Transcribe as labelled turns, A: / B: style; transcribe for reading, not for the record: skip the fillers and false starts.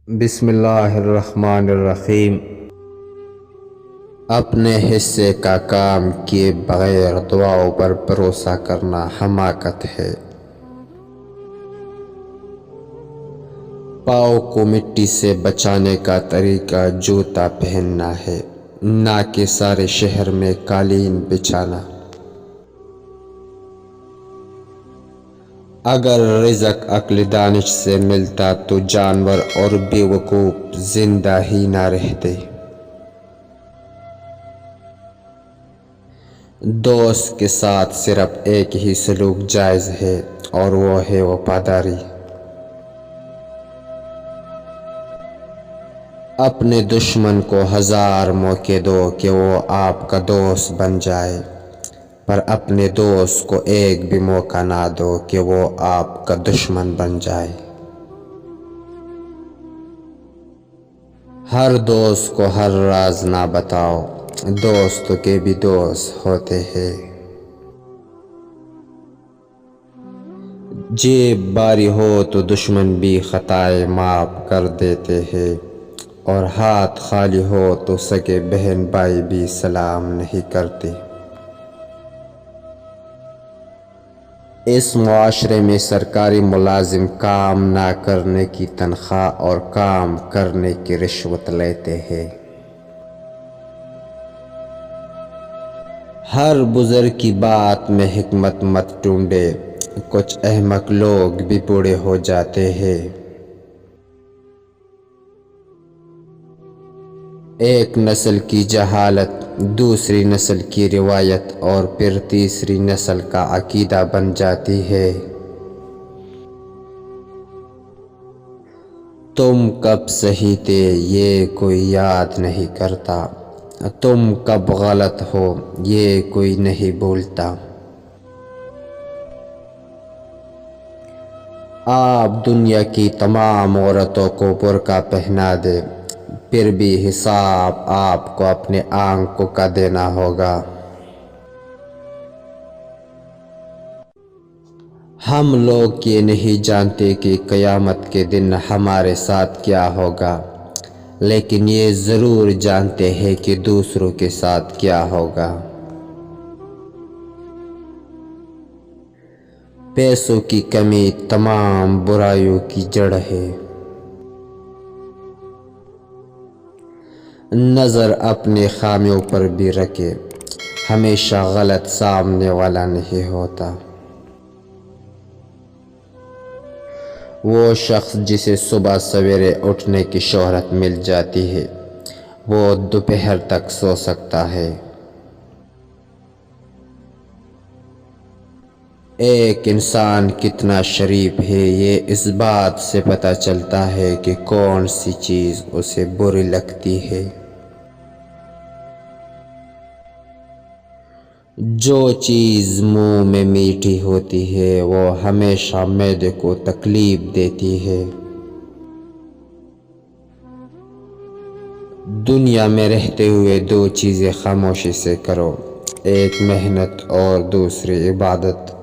A: بسم اللہ الرحمن الرحیم۔ اپنے حصے کا کام کیے بغیر دعاؤں پر بھروسہ کرنا حماقت ہے۔ پاؤں کو مٹی سے بچانے کا طریقہ جوتا پہننا ہے، نہ کہ سارے شہر میں قالین بچھانا۔ اگر رزق عقل دانش سے ملتا تو جانور اور بیوقوف زندہ ہی نہ رہتے۔ دوست کے ساتھ صرف ایک ہی سلوک جائز ہے اور وہ ہے وفاداری۔ اپنے دشمن کو 1000 موقع دو کہ وہ آپ کا دوست بن جائے، پر اپنے دوست کو ایک بھی موقع نہ دو کہ وہ آپ کا دشمن بن جائے۔ ہر دوست کو ہر راز نہ بتاؤ، دوستوں کے بھی دوست ہوتے ہیں۔ جیب باری ہو تو دشمن بھی خطائیں معاف کر دیتے ہیں، اور ہاتھ خالی ہو تو سگے بہن بھائی بھی سلام نہیں کرتے۔ اس معاشرے میں سرکاری ملازم کام نہ کرنے کی تنخواہ اور کام کرنے کی رشوت لیتے ہیں۔ ہر بزرگ کی بات میں حکمت مت ڈھونڈے، کچھ احمق لوگ بھی بوڑھے ہو جاتے ہیں۔ ایک نسل کی جہالت دوسری نسل کی روایت اور پھر تیسری نسل کا عقیدہ بن جاتی ہے۔ تم کب صحیح تھے یہ کوئی یاد نہیں کرتا، تم کب غلط ہو یہ کوئی نہیں بولتا۔ آپ دنیا کی تمام عورتوں کو برقع پہنا دے، پھر بھی حساب آپ کو اپنے آنکھوں کا دینا ہوگا۔ ہم لوگ یہ نہیں جانتے کہ قیامت کے دن ہمارے ساتھ کیا ہوگا، لیکن یہ ضرور جانتے ہیں کہ دوسروں کے ساتھ کیا ہوگا۔ پیسوں کی کمی تمام برائیوں کی جڑ ہے۔ نظر اپنے خامیوں پر بھی رکھے، ہمیشہ غلط سامنے والا نہیں ہوتا۔ وہ شخص جسے صبح سویرے اٹھنے کی شہرت مل جاتی ہے، وہ دوپہر تک سو سکتا ہے۔ ایک انسان کتنا شریف ہے یہ اس بات سے پتہ چلتا ہے کہ کون سی چیز اسے بری لگتی ہے۔ جو چیز منہ میں میٹھی ہوتی ہے وہ ہمیشہ معدے کو تکلیف دیتی ہے۔ دنیا میں رہتے ہوئے 2 چیزیں خاموشی سے کرو، ایک محنت اور دوسری عبادت۔